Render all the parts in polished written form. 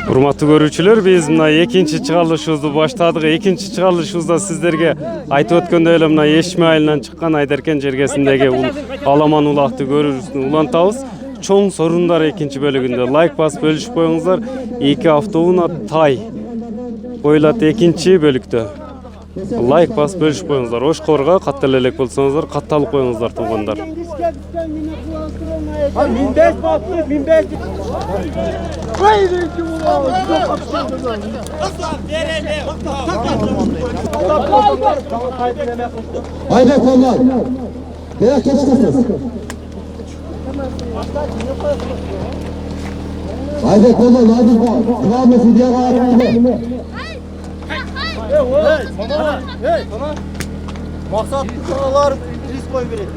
Урматтуу көрүүчүлөр, биз мына экинчи чыгарылышыбызды баштадык. Экинчи чыгарылышыбызда сиздерге айтып өткөндөй эле мына Эшме айылынан чыккан Айдаркен жергесиндеги аламан улакты көрүүсүн улантабыз. Чоң сорундар экинчи бөлүгүндө лайк басып бөлүшүп коюңуздар. 2 автоунаа тай коюлат экинчи бөлүктө. Лайк басып бөлүшүп коюңуздар. Ошкорго катты элек болсоңуздар, катталып коюңуздар туугандар. 1500 baktı, 1500. Haydi kollar. Veya geçtiniz. Haydi kollar, hadi bak. Devam et, diğer ayaklarına. Hey, tamam. Maksat buralar risk koy verelim.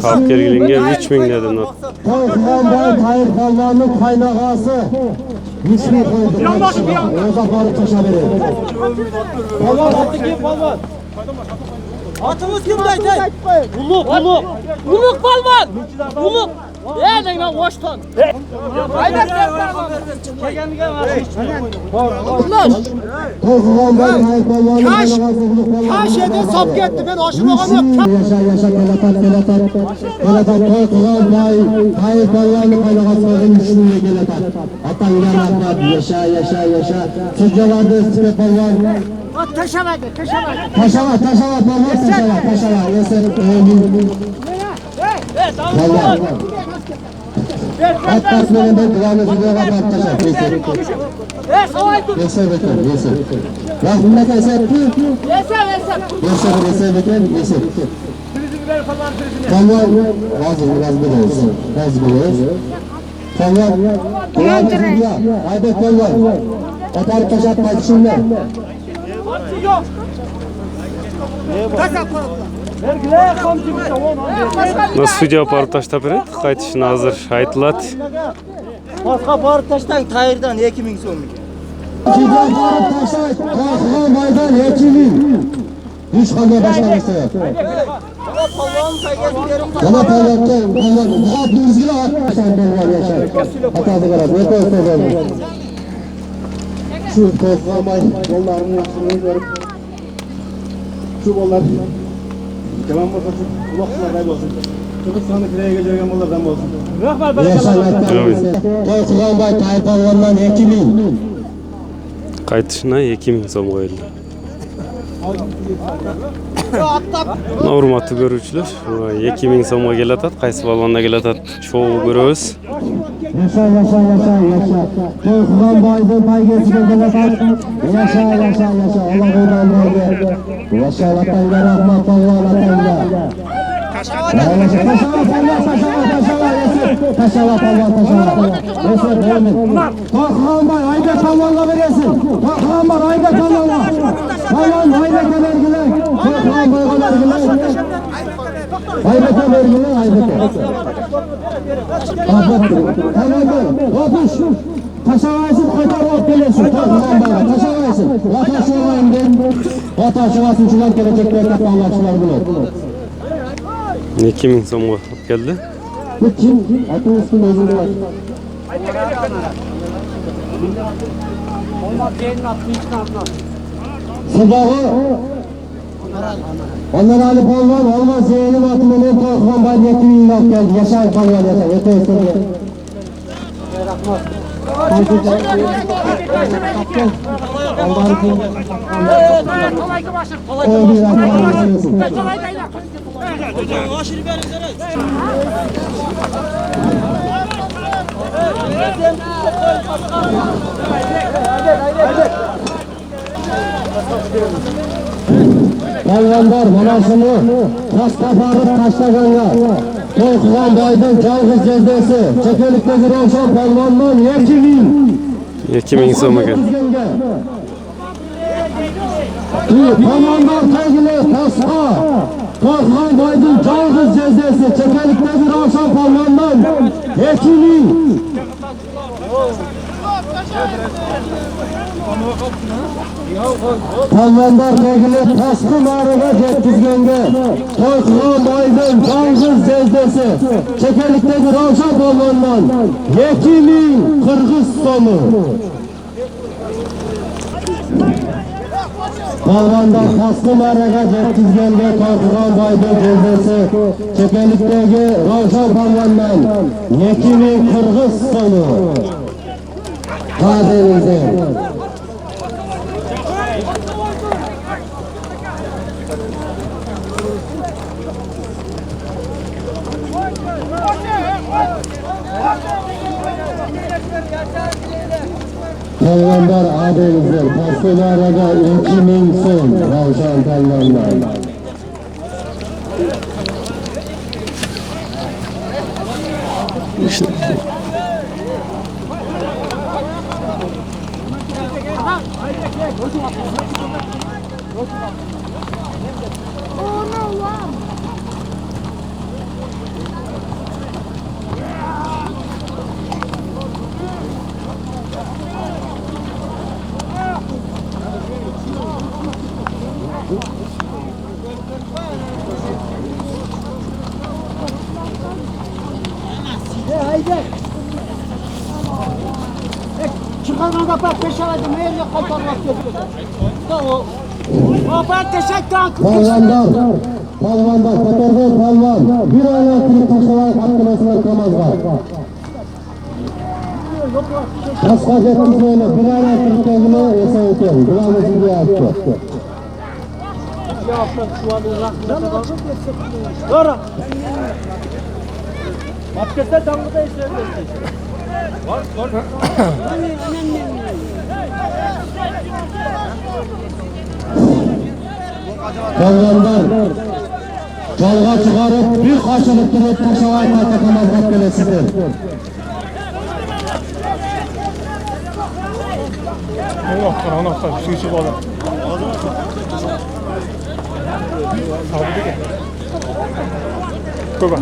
Kalk gergilinge 3000 dedim. Korkmandan hayır kalmanın kaynağası. 3000 koydum. Oza barı taşa verin. Balvan attı kim balvan? Atımız kim dayı? Buluk. Buluk balvan. Buluk. Nereden lan koştun? Haydi Korkmandan hayır kalmanın kaynağası. Kaç yedi sap gitti ben aşırı yok. Yaşa geletat. Korkman hayır kalmanın kaynağası. 3000 geletat. Atan yanatlar. Yaşa. Sizce vardı sıra balvan. Taşava. Taşava balvan taşava. Yeser. Balvan. Atlas menende kulağınızı taşa. Yeser. Rahmet eser. Yeser. Balvan. Vaz biraz. Balvan. Kulağınızı ya. Haydi balvan. Atar taşa paylaşınlar. Судья барып таштап берет, кайтышына азыр айтылат. Басқа барып таштаң тайырдан 2000 сом. Судья барып таштайт, Кахман майдан 2000. Үч кандай башталысы. Бала палаттан, буга дүрзгүлө аттан болгон яшай. Атады карап, өтө болгон. Şu Kafmay yollarını yapsınlar görüp. Şu bollar. Devam olsun. Kulaklar da olsun. Kırgızstan'da kireye geleceğim bollardan olsun. Rahmet barakalla. Kafmay Taypanlardan 2000. Кайтышына 2000 сом коюлду. Урматтуу көрүүчүлөр, 2000 сомго келатат. Кайсы балбанда келатат? Чогуу көрөбүз. Yaşa. Korkman baydın baygesinden gelatan. Yaşa. Allah koyduğum yaşa vatanga rahmat Allah vatanga. Taşava. Korkman bay ayda tamamla veresin. Korkman bay ayda tamamla. Tamam ayda vergiler. Korkman bay vergiler. Ayda vergiler ayda. Taşavaysın, kadar ot gelesin. Taşavaysın. Vataşıvaysın, şular gelecekler, Allah'çılar bunu. 2000 сомго алып келди. Bu kim? Atın üstünün özünde var. Sıdağı. Ondan alıp olmaz yeğenim atımın hep korkman bari 2000 laf geldi. Yaşar kalıyor yaşar. Yeter üstüne. Hayvanlar manasını tas kaparıp taşlaganga korkulan baydın calgız cezdesi çekelikte bir olsan palvanman 2000 2000 сомго келди. Palvonlar sevgili Tosqa. To'rxon boydin Cang'iz Jezesi Çekelikdagi Ravshan Palvondan 2000. Palvonlar sevgili Tosqa mariga yetkizganga To'rxon boydin Cang'iz Jezesi Çekelikdagi Ravshan Palvondan 2000 Qirg'iz so'mi. Palvonlar Tosqa mariga yetkizganga To'rxon boydin Jezesi Çekelikdagi Ravshan Palvondan 2000 Qirg'iz so'mi. Qadringiz. Palvonlar adildir. To'rxonlarga 2000 so'm Ravshan Palvonlar. Çıkarma kapat peş aladım her yer kaytarmak yok. Tamam. Kapat teşek tankı. Palvonlar Kotorg'on palvon bir oyna kirib tashlab haqqinasini Kamazga. Tasqa yetkizmayli bir oyna kiribligini esa o'tgan. Bularni sizga aytdi. Doğru. Matkese tangıda işlerdi. Var. Palvonlar jolg'a chiqarib bir qochilib turib tashlab qayta Kamazga kelasizlar. Ona suv ichib oldi. Ko'p.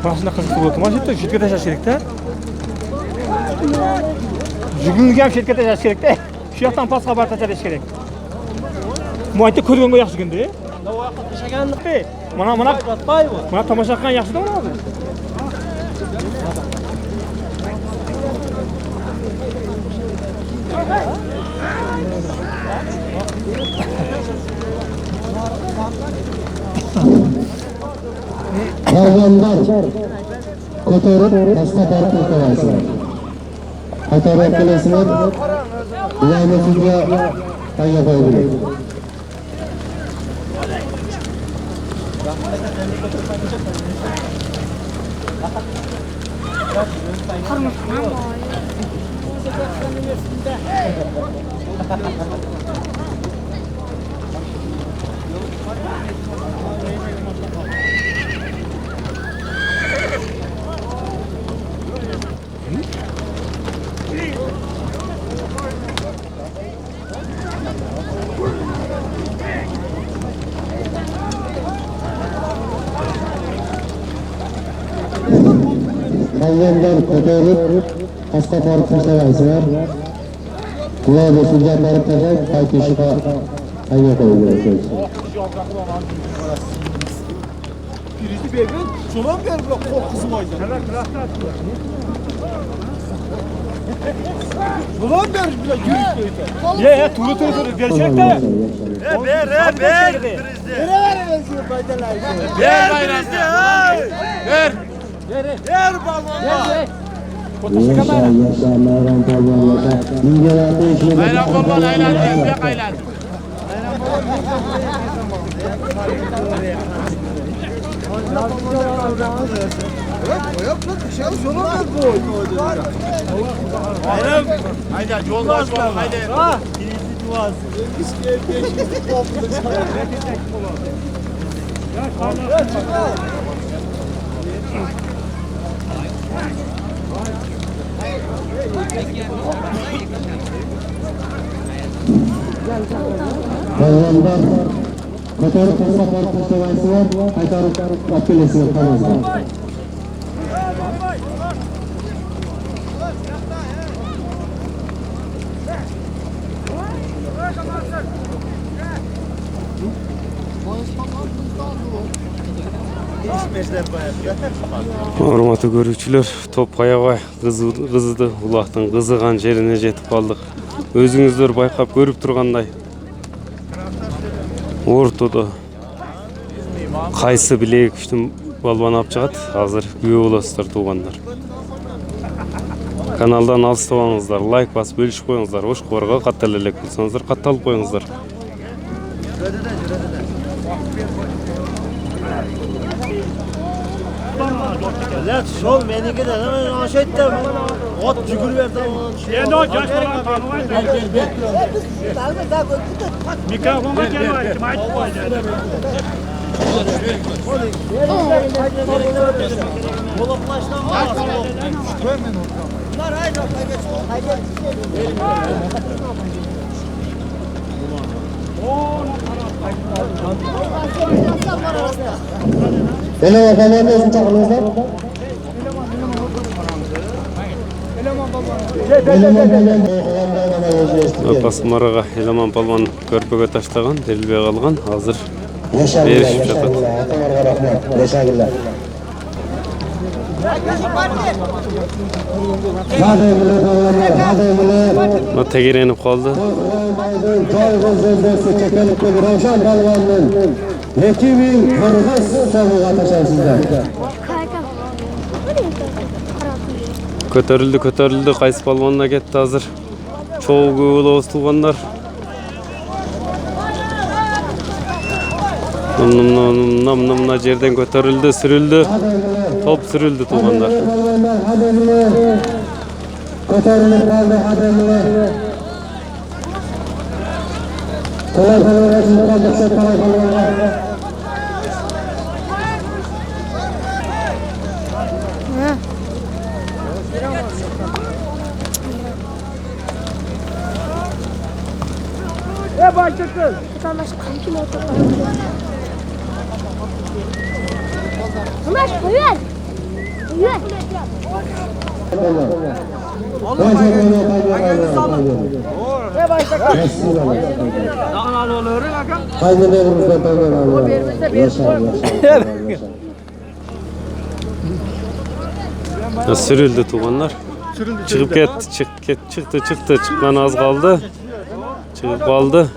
Mashina qiziq bo'ldi. Mashina chetga tashlash kerak-da. Jugunga ham chetga tashlash kerak-da. Shu yoqdan pastga borib tashlash kerak. Bu yerda ko'rganga yaxshi ekan-da. Mana tomosha qilgan yaxshi-da mana hozir. Palvonlar ko'tarib pastga borib o'tavasizlar. Qaytarib kelasizlar. Bularni sizga tayyor qo'ydim. Palvonlar ko'tarib pastga borib tashlayapsizlar. Bularni sizga borib tashlab qaytishga tayyor qo'yilgan. Birisi bergan, so'lan berib qo'l qizim oydan. So'lan berib bilan yurib qo'ydi. Ye, turi berishakda. Ber. Beraverasiz baydalar. Ber bayramda. Ber. Ber balonlar. Yaşa, Mayram Palvon yaşa. Mingalarni ishini Bayram balon aylandi, yo'q aylandi. Bayram, hayda yoldaş var, hayda. Birinci duaz. Beşinci toplu. Balvanlar kotarıp tasarruf tasavvası var. Kaytarıp apelesi tamam. Hormatly görүүчүлөр, топ аябай кызыды, улактын кызыган жерине жетип калдык. Өзүңүздөр байкап көрүп тургандай ортодо кайсы билеги күчтүү балбан алып чыгат, азыр күбө болосуздар туугандар. Каналдан алыстабаңыздар, лайк басып бөлүшүп коюңуздар, ошкорго каттала элек болсоңуздар, катталып коюңуздар. Lan şol meniki de hemen aşağı etti. Ot cügür verdi. Endi o yosh bola tanımaydı. Mikrofonga kelmaydi, kim aytib qo'ydi. Bolaplaştan var. Bunlar haydi. Ele bakalım nasıl çakılıyorlar? Басмарага Эламан палван көрпөгө таштаган, делбей калган, азыр беришип жатат. Тегеренип калды. Көтөрүлдү, кайсы палванына кетти азыр. Чогуу көп болобуз туугандар. Мына жерден көтөрүлдү, сүрүлдү. Топ сүрүлдү туугандар. Көтөрүлүп калды адамдар. Utanmaz kankim oturma. Umaş koyun. Koyun. Sürüldü tuğanlar. Çıkıp çıktı, çıkman az kaldı. Çıkıp kaldı.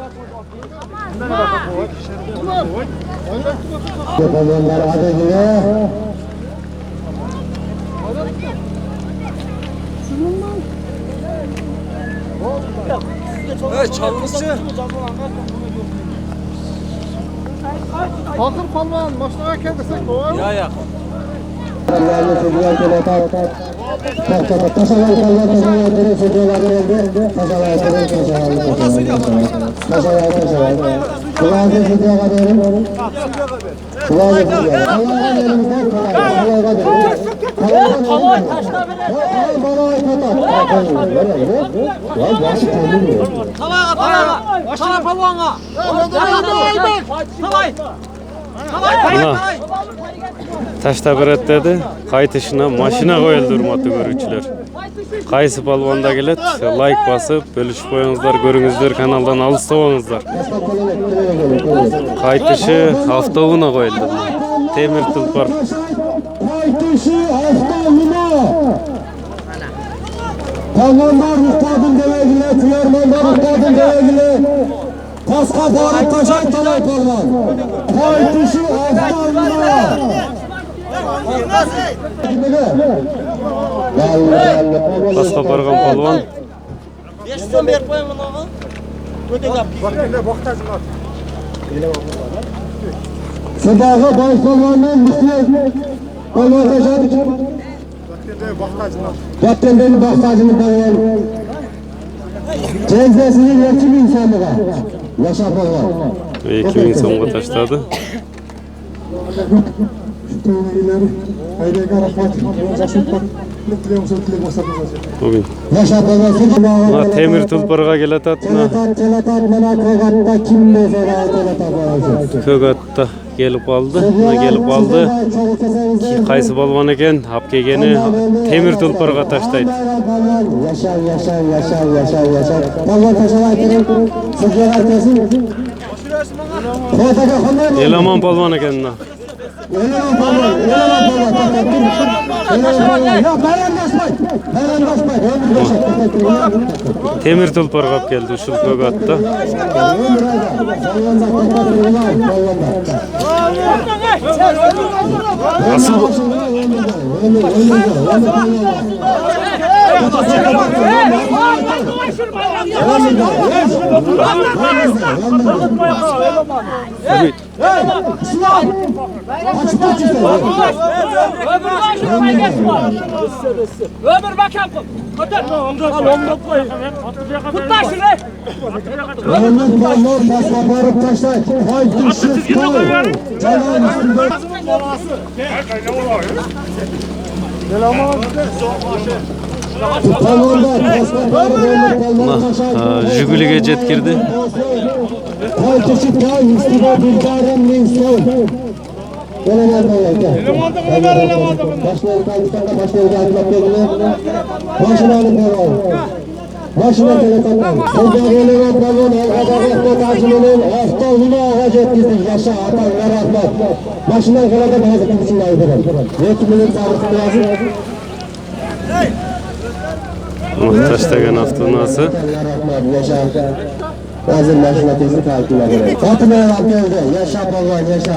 Çalmışçı. Bakır palman başına kendisi kovar. Ya. Başına palvana. Taşta beret dedi. Kaytışına maşina koyuldu hurmatly görүүчүлөр. Kaysı palvanda kelet, like basıp bölüşüp koyuңuzдар, көрүңүздөр, kanaldan алыстабаңыздар. Kaytışı avtobuna koyuldu. Temir tulpar. Kaytışı avtobuna. Palvanlar muhtadın devegile, tüyermanlar muhtadın devegile. Paska barı taşan talay palvan. Kaytışı avtobuna. Paska bargan palvan. 5 so'm berib qo'yaman og'a. Ko'tinglar. Sabahı baş palvandan muhtiyat. Palvan taşadı. Vaktendeni baktacını palvan. Cezesini 2000 so'mga. Yaşa palvan. 2000 so'mga tashladı. Haydi rahmat. Bugün. Yaşa babası. Mına temir tulparga kelatat. Mına Çelatat mana kogatta kim mesela çelatat. Kögat'ta gelip aldı. Mına gelip aldı. Kaysı balvan eken, hap kegeni temir tulparga taştaydı. Yaşar. Balvan taşalar kesin. Sıkılar kesin. Elaman balvan eken. Eleman balvan. Ya Merandaşbay. Temir tulparga geldi şu Kögat'ta. Asıl Ömür bakalım. Otur. Tutma şunu. Jiguli jetkirdi. Başına telefonlar. Ocağıyla balon arkadaşlar tacımının haftalığına ağaç etkisi yaşa atanlar rahmet. Başına kadar da bazı kimseler ayırır. Yetkimin sağlıklı lazım. Taştagan haftanası. Bazı başına tezi takip eder. Fatıma'ya bak geldi. Yaşa balon yaşa.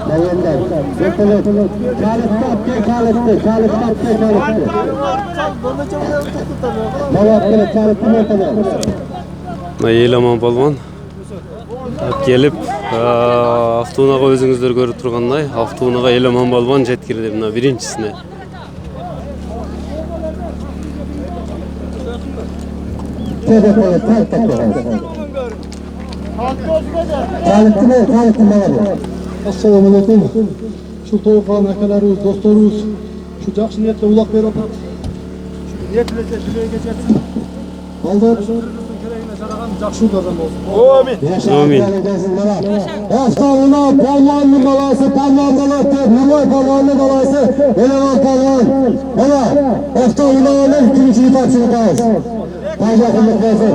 Bayınlar. Bekle. Kalıp Elaman balvan. Gelip haftunaga özüңүздөр көрүп тургандай haftunaga Elaman balvan жеткирди мына биринчисине. Assalamualaikum. Şu toygan akalarыбыз, dostlarыбыз, şu жақсы ниетте улак берип атат. Şu ниет эле шүлөй кечерсин. Балдар керегине жараган жакшы адам болсун. Амин. Haftalığına palvanlı balası, palvan balası, Nurvay palvanlı balası, Eleman palvan. Ama haftalığına alır, ikinci itaatçılık ağız. Paylaşımlık versin.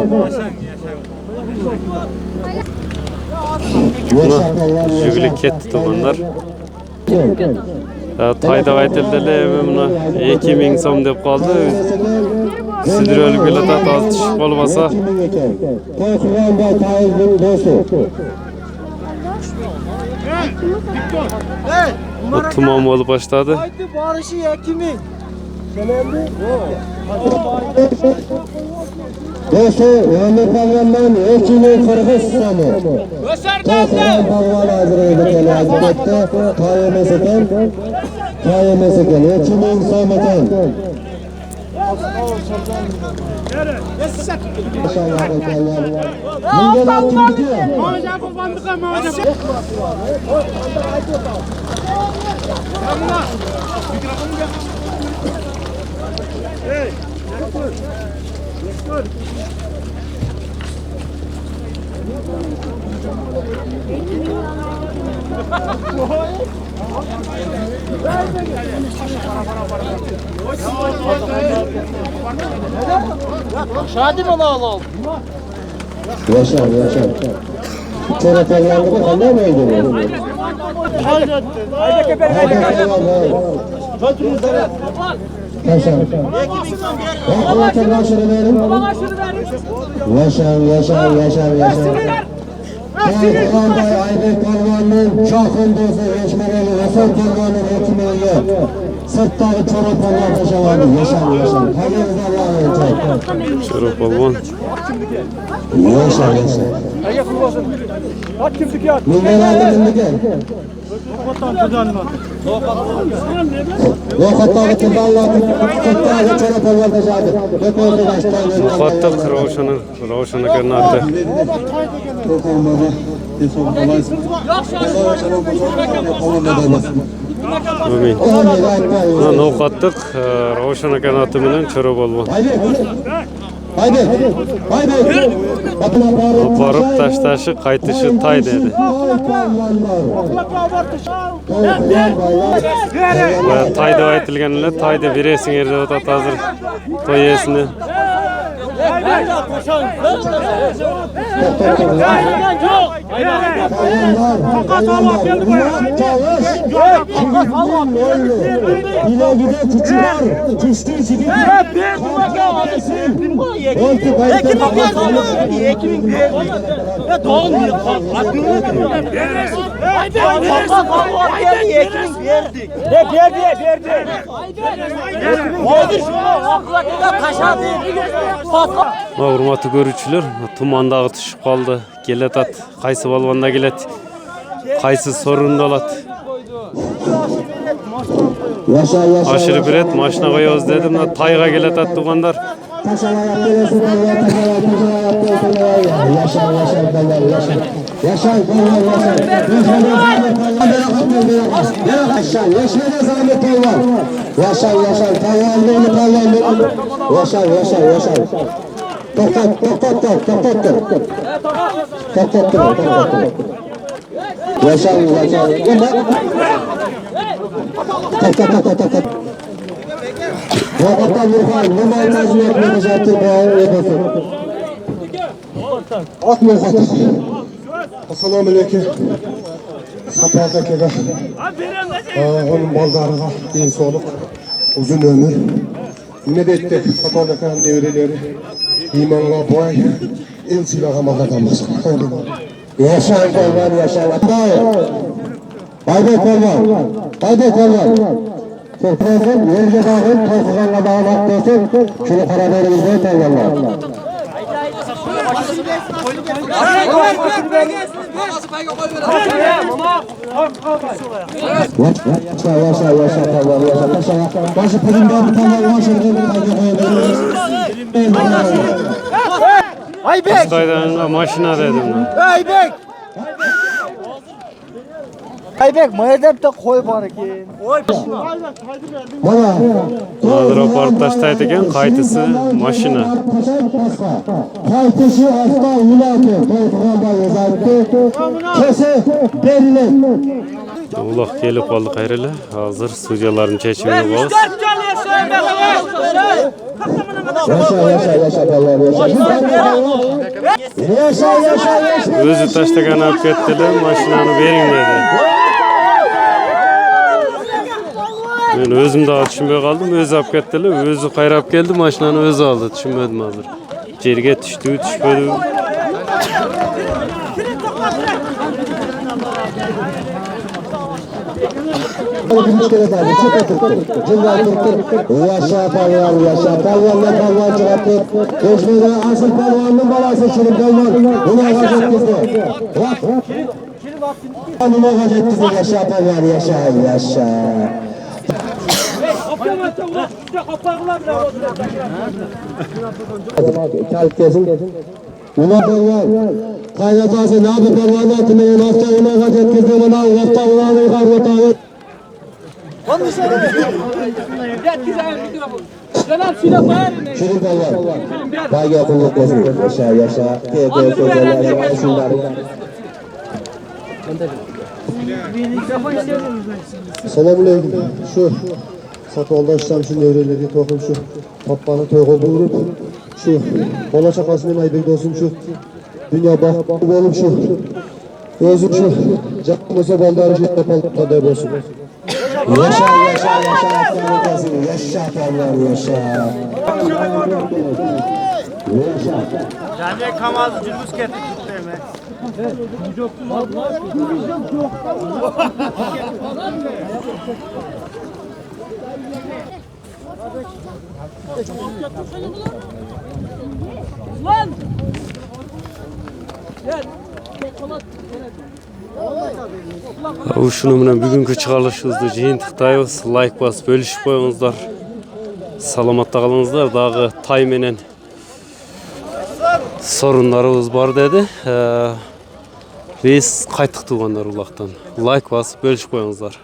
Jiguli ketdi tuğanlar. Tayda aytildile mına 2000 so'm deb qoldi. Sidrölüp kelatat az tushib qolmasa. Tumon bo'lib boshladi. Barışı yakimi. Dostu, Muhammed Palvan'dan 2040 sonu. Toykuran Palvan hazırıydı kele hazırette. KYMS eken, 2000 som eken. Mingeler kimdiki? Şadi mi oğlum? Yaşar. Çorap evlendirdi, kanlar mı öldürüyor? Yaşar. Hakikaten başarı verin. Yaşar. Kalkanday Aybek Palvan'ın şahın dostu Eşmereli Hasan Palvan'ın hekimeliği sırttağı Çorap Palvan taşımadı. Yaşar. Hayırlı Allah'a emanet. Çorap balvan. Yaşar. At kimdiki at. Bunlar aldığında gel. Lokatları tırdanlar, tırdanlar çorap olmadı zaten. Yok oldu baştan. Fattık Ravşan'a kanatı. Yok olmadı. Amin. Nokattık Ravşan'a kanatı bilen çorap olma. Haydi. Aparıp taşı kaytışı tay dedi. Ve tayda aytilganlar tayda biresin yerde otat hazır toy yesini. İle gide tutuyor. Tüstü çiğ. Hurmatly görücüler, tumandağı düşüp kaldı. Geletat, kaysı balvanda gelet. Kaysı sorun dolat. Aşırı biret maşına koyuyoruz dedim. Tayga geletat tuğandar. Vakıftan Nurhan, Numan Nazmiyyat Mekazatı Bağır Yapasın. Atma vakıf. Assalamu alaikum. Sapazda kega. Onun baldarıga deyin soluk. Uzun ömür. Ne de ettik Sapazda kan devreleri. İmanla boy. El silahı malda kalmasın. Yaşan kollar yaşan. Haydi kollar. Haydi kollar. Toprakın yerine dağın toprağına bağlak desin. Şunu karaberimizde kollarlar. Yaşa. Başı pırından tutanlar Aybek! Taydan maşına dedim. Aybek! Aybek, mayadep de koy bari ki. Nadir röportajda eken kaytısı maşına. Kaytışı hasta ulatı. Toytuğanda yazardı. Kese belli. Ulaq gelip kaldı gayrılı. Hazır sucuların çeçimini boz. Yaşa. Özü taştagan alıp kettiler, maşinanı verin dedi. Men özüm daha düşünmey kaldım, özü alıp kettiler, özü kayrap geldi, maşinanı özü aldı, düşünmedim hazır. Jerge düştü, düşmedi. Birinci kere daha çok oturttu. Cümle oturttu. Yaşa palvanlar palvan çıkarttı. Geçmeden asıl palvanın balası şirin palvan. Buna gazet kızdı. Buna gazet kızdı. Yaşa palvan yaşa. Kalp kesin. Buna palvan. Kaynatası ne yapı palvanı atmayın. Hafta buna gazet kızdı. Buna hafta buna yukarı tağı. Şirin palvan. Baygı kulluk olsun. Yaşa. Kıyıkı sözlerler. Şunlar. Selamünaleyküm. Şu Satoldaş'tan şu nevreleri tohum şu papağanı tohum bulup şu bola çakasının aybek olsun şu dünya bak olup şu özüm şu canlısı baldarı şu topal kadar olsun. Yaşa aslanı kesin yaşa pallar yaşa. Caniye kamazı cümbüz getirdik tuttuğumu. Lan! Gel. Ушуну менен бүгүнкү чыгарылышыбызды жыйынтыктайбыз. Лайк басып бөлүшүп коюңуздар. Саламатта калыңыздар. Дагы тай менен sorunlarımız var dedi. Biz qaytıq tuğanlar ulaqdan. Like basıp bölüşüp koyunuzlar.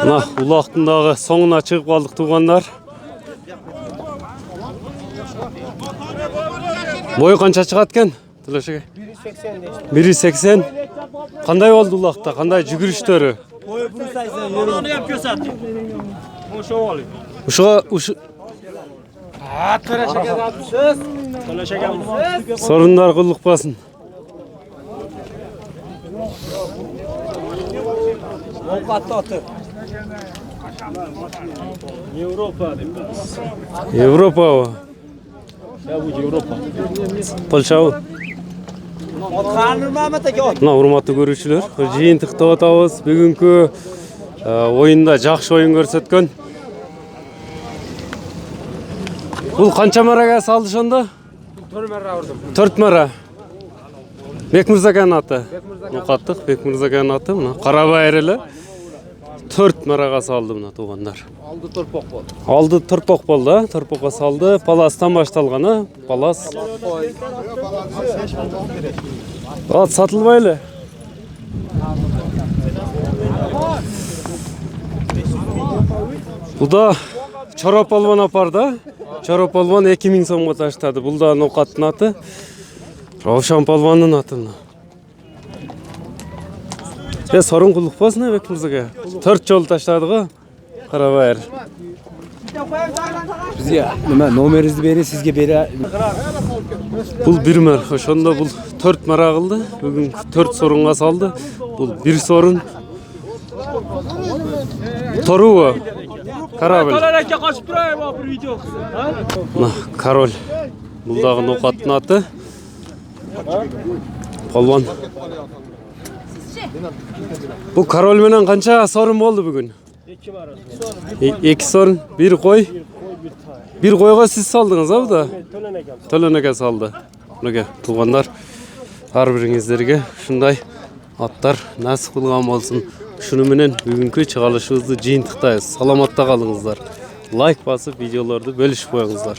Nah, ulaqtındağı soňuna çygyp kaldık tuğanlar. Boyu kança çıgatken? 1.80. Kanday oldu ulaqta? Kanday jügürüştörü? Onu yapıyor zaten. O şov oluyor. Tıra şeker atmışız. Tıra şeker atmışız. Sorunlar kıllıkpasın. Avukatlı atı. Европа o. Polşa o. Otkanır Mehmet'e gel. Mına urmatly görүүчүлөр, жыйынтыктап атабыз. Бүгүnkү oyunda жакшы oyun көрсөткөн. Бул канча мараga салды шондо? 4 mara vurdum. 4 mara. Бекмырзаганын аты. Нукаттык Бекмырзаганын аты мына Карабайыр эле. 4 maraga салды мына туугандар. Aldı torpaq oldu. Aldı törpok boldu, törpokka saldı. Palastan baştalgan ha. Palas. At satılbay эле. Bu da Çorap Alvan apar da. Çorap Alvan 2000 so'mga tashladi. Bu da Nokat'ın atı. Ravshan Palvan'ın atı. Ya sorun qulluqpasın ha Bekmurzaga. 4 jol tashladik. Karabayır. Bizga nima nomeringizni bering, sizga bera. Bul 1 mer. Oşonda bul 4 mara kıldı. Bugün 4 sorunga saldı. Bul 1 sorun. Toruva. Karabel. Kalaraka kaçıp durayım bak bir video kızı. Nah, Karol. Buldağın Nokat'ın atı. Palvan. Bu Karol menen kança sorun oldu bugün? 2 mara. 2 sorun, 1 koy. 1 koyga siz saldınız ha bu da. Tölönege saldı. Nege tuğanlar har biringizlerge şunday atlar nasip kılgan bolsun. Şunu menen bugünkü çıgalışыбызды жыйынтыктайбыз. Salamatта kalыңızlar. Like basıp videolardı bölüşüp koyuңuzlar.